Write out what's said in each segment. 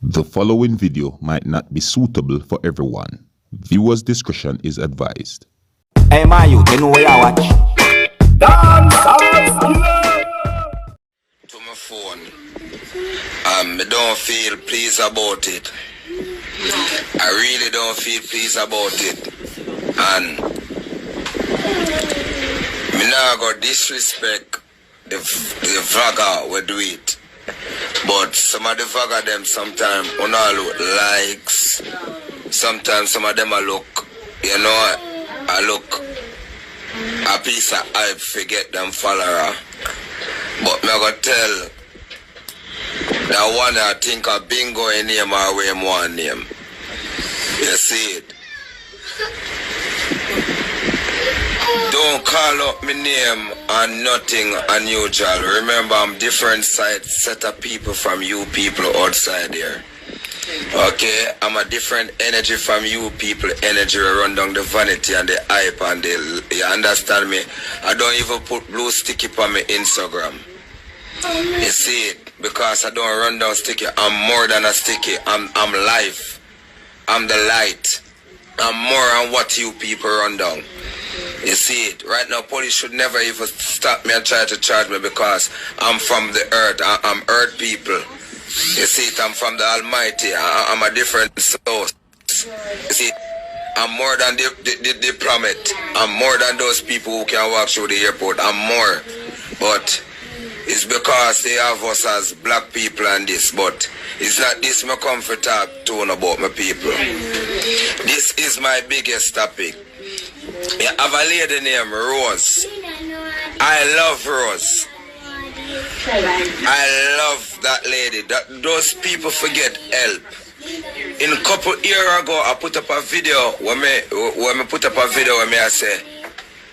The following video might not be suitable for everyone. Viewers' discretion is advised. Hey man, you know where I watch? Dancehall. To my phone. I don't feel pleased about it. I really don't feel pleased about it. And me now go disrespect the vlogger will do it. But some of the vlogger them sometimes on all look likes. Sometimes some of them I look, I look a piece of hype forget them follower. But me go tell that one I think a bingo in name or way more name. You see it? Don't call up my name and nothing unusual. Remember, I'm different set of people from you people outside here. Okay, I'm a different energy from you people. Energy run down the vanity and the hype and you understand me? I don't even put blue sticky on my Instagram. You see it? Because I don't run down sticky. I'm more than a sticky. I'm life. I'm the light. I'm more than what you people run down. You see it? Right now, police should never even stop me and try to charge me because I'm from the earth. I'm earth people. You see it? I'm from the Almighty. I'm a different source. You see it? I'm more than the plummet. I'm more than those people who can walk through the airport. I'm more. But it's because they have us as black people and this. But it's not this my comfort talk tone about my people. This is my biggest topic. I have a lady named Rose. I love Rose. I love that lady. Those people forget help. In a couple years ago, I put up a video when I say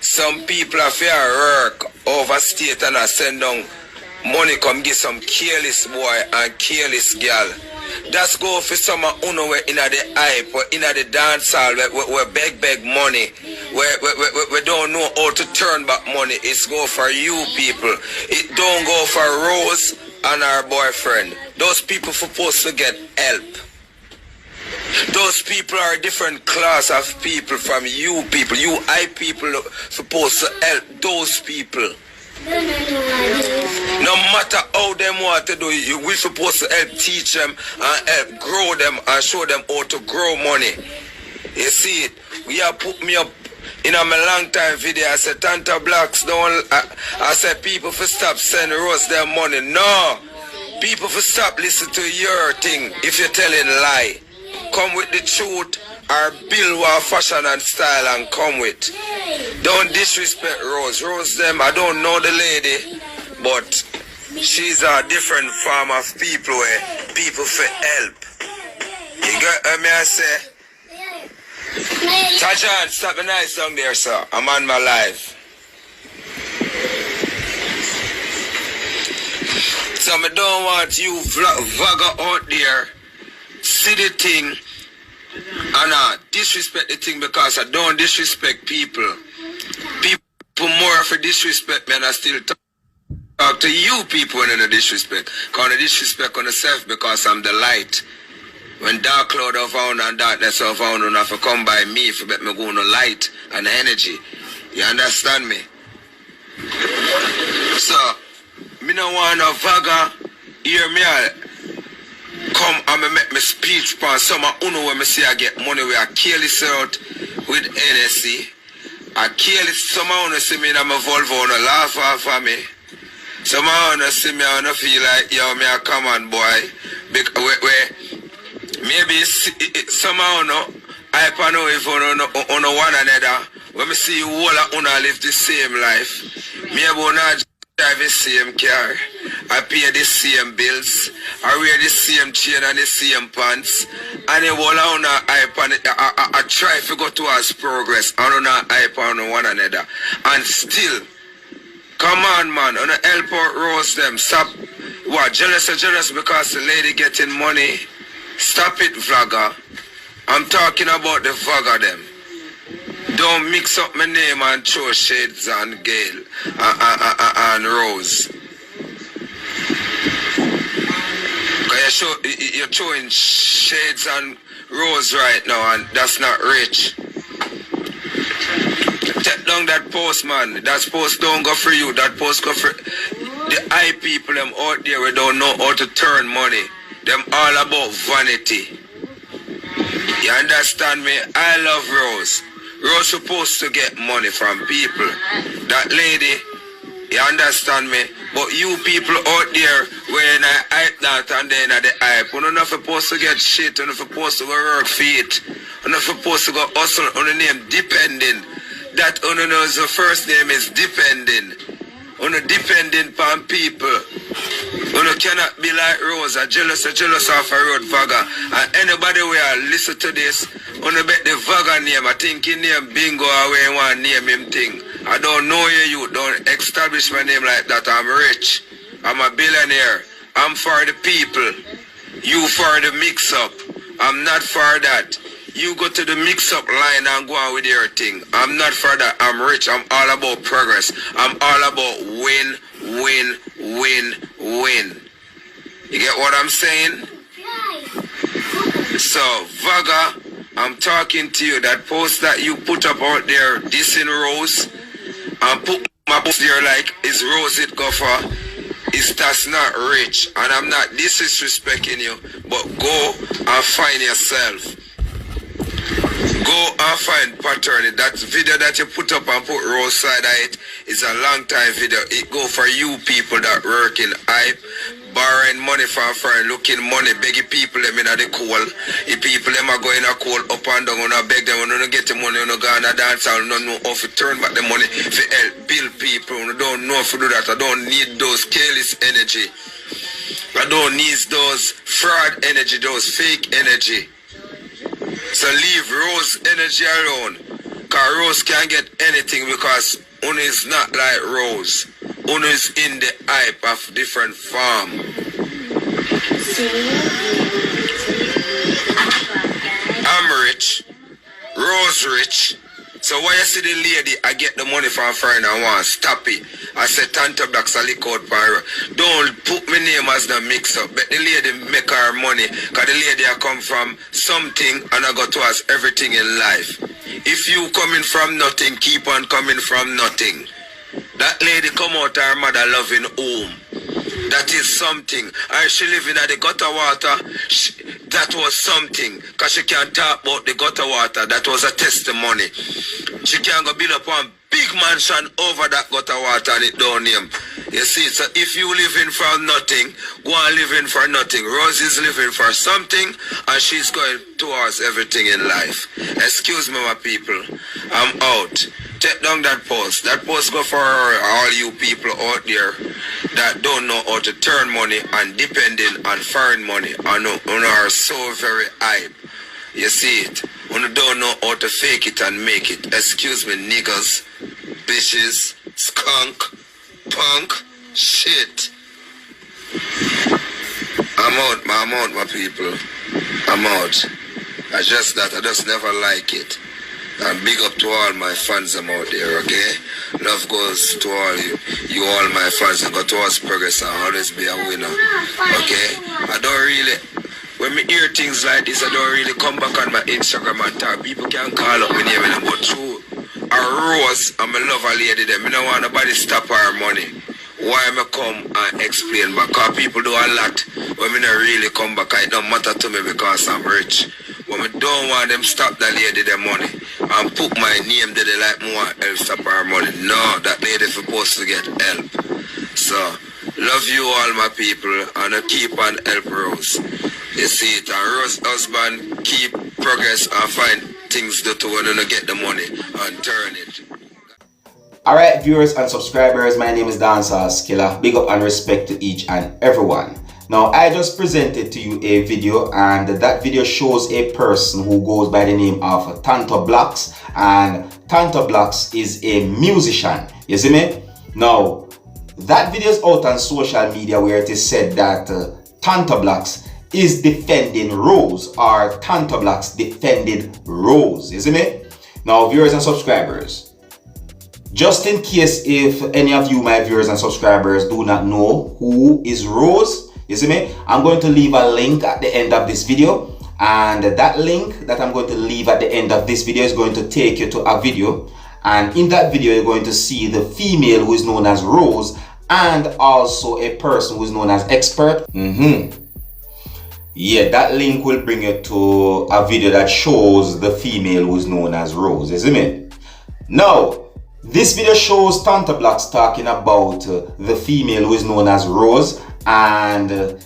some people have to work overstate and I send down money come get some careless boy and careless girl. That's go for some uno where in the hype or in the dancehall where beg money. We don't know how to turn back money. It's go for you people. It don't go for Rose and her boyfriend. Those people supposed to get help. Those people are a different class of people from you people. You hype people supposed to help those people. No matter how them want to do it, we're supposed to help teach them and help grow them and show them how to grow money. You see it? We have put me up in a long time video. I said Tanto Blacks don't. I said people for stop sending Rose their money. No, people for stop listen to your thing. If you're telling lie, come with the truth. Or build what fashion and style and come with. Don't disrespect Rose. Rose them, I don't know the lady, but she's a different form of people where people for help. You get me I say? Tajan, stop the nice song there, sir. I'm on my life. So I don't want you vlogger out there see the thing and disrespect the thing because I don't disrespect people. People more for disrespect me and I still talk to you people when I disrespect. Because I disrespect on myself because I'm the light. When dark cloud are found and darkness are found, and have to come by me if you bet me go on light and energy. You understand me? So, me no want no vagga hear me out. Come and make me speech for some of uno when me say I get money where I careless out with NSC. I careless some of uno see me in my Volvo and laugh off of me. Some of uno see me and feel like yo me a common boy. Maybe some of uno I don't know if uno one another. When me see you all of uno live the same life. Maybe uno drive the same car. I pay the same bills. I wear the same chain and the same pants. And they will on a hype on it. I try to go towards progress. I don't know hype on one another. And still, come on man, on a help out Rose them. Stop. What, jealous because the lady getting money? Stop it, vlogger. I'm talking about the vlogger them. Don't mix up my name and throw shades on Gail and Rose. you're showing shades on Rose right now, and that's not rich. Take down that post, man. That post don't go for you. That post go for the high people them out there who don't know how to turn money. Them all about vanity. You understand me? I love Rose. Rose supposed to get money from people. That lady, you understand me? But you people out there when I hype that and then at the hype, you're not supposed to get shit, you're not supposed to go work for it. You're not supposed to go hustle on the name depending. That knows the first name is depending. On depending upon people. You cannot be like Rose, a jealous of a road vagger. And anybody will listen to this, bet the vagger name, I think he name Bingo away one name him thing. I don't know you, don't establish my name like that. I'm rich. I'm a billionaire. I'm for the people. You for the mix-up. I'm not for that. You go to the mix-up line and go on with your thing. I'm not for that. I'm rich. I'm all about progress. I'm all about win, win, win, win. You get what I'm saying? So, Vaga, I'm talking to you. That post that you put up out there, dissing Rose, and put my post there like, is Rose it go for? That's not rich. And I'm not disrespecting you, but go and find yourself. Go and find pattern. That video that you put up and put Rose side of it is a long time video. It go for you people that work in hype, borrowing money from foreign, looking money, begging people them in the coal. If people them are going a coal up and down, when I beg them, when I get the money, when I go on a dance, I don't know how to turn back the money for help build people. I don't know how to do that. I don't need those careless energy. I don't need those fraud energy, those fake energy. So leave Rose energy alone. Because Rose can't get anything because Uno is not like Rose. Uno is in the hype of different form. I'm rich. Rose rich. So why you see the lady, I get the money from a friend and want stop it. I said Tanto Blacks, I lick out para. Don't put my name as the mix up. But the lady make her money. Because the lady I come from something and I go towards everything in life. If you coming from nothing, keep on coming from nothing. That lady come out her mother loving home. That is something. And she living at the gutter water. That was something. Because she can't talk about the gutter water. That was a testimony. She can't go build up one big mansion over that gutter water and it don't name. You see, so if you living from nothing, go on living for nothing. Rose is living for something and she's going towards everything in life. Excuse me, my people. I'm out. Take down that post. That post go for all you people out there that don't know how to turn money and depending on foreign money and are so very hype. You see it? When you don't know how to fake it and make it. Excuse me, niggas, bitches, skunk, punk, shit. I'm out, my people. I'm out. I just never like it. And big up to all my fans I'm out there, okay? Love goes to all you all my fans, and go towards progress and always be a winner, okay? I don't really, when me hear things like this, I don't really come back on my Instagram and talk. People can call up me name and go through a Rose, and I love a lady there. I don't want nobody stop her money. Why am I come and explain back? Because people do a lot when I don't really come back. It don't matter to me because I'm rich. When I don't want them stop that lady their money and put my name there, they like more help stop her money. No, that lady supposed to get help. So, love you all my people and I keep on help Rose. You see it, and Rose husband keep progress and find things to do when you get the money and turn it. Alright, viewers and subscribers, my name is seriousskilla. Big up and respect to each and everyone. Now, I just presented to you a video, and that video shows a person who goes by the name of Tanto Blacks, and Tanto Blacks is a musician. You see me? Now, that video is out on social media where it is said that Tanto Blacks is defending Rose, or Tanto Blacks defended Rose. You see me? Now, viewers and subscribers, just in case if any of you, my viewers and subscribers, do not know who is Rose, You see me? I'm going to leave a link at the end of this video, and that link that I'm going to leave at the end of this video is going to take you to a video, and in that video you're going to see the female who is known as Rose and also a person who is known as Expert. Yeah, that link will bring you to a video that shows the female who is known as Rose, isn't it? Now, this video shows Tanto Blacks talking about the female who is known as Rose, and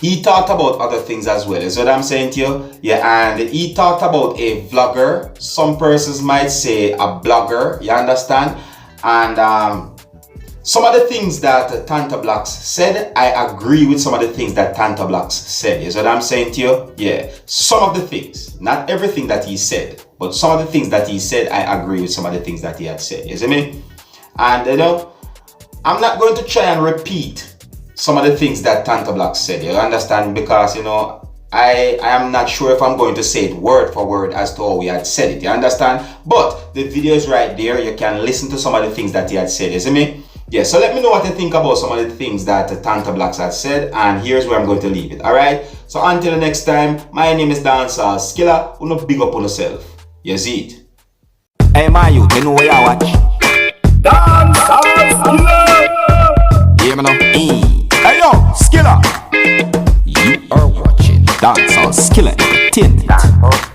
he talked about other things as well. Is what I'm saying to you? Yeah, and he talked about a vlogger. Some persons might say a blogger, you understand? And some of the things that Tanto Blacks said, I agree with some of the things that Tanto Blacks said. Is what I'm saying to you? Yeah, some of the things, not everything that he said, but some of the things that he said, I agree with some of the things that he had said. You see me? And you know, I'm not going to try and repeat some of the things that Tanto Blacks said. You understand? Because you know, I am not sure if I'm going to say it word for word as to how he had said it. You understand? But the video is right there. You can listen to some of the things that he had said. You see me? Yeah, so let me know what you think about some of the things that Tanto Blacks had said, and here's where I'm going to leave it, alright? So until the next time, my name is Dancehall Skilla. Uno big up on yourself. You see it? Hey my youth, you know where you watch? Dancehall Skilla! Hear me now? Hey yo, Skilla! You are watching Dancehall Skilla Entertainment.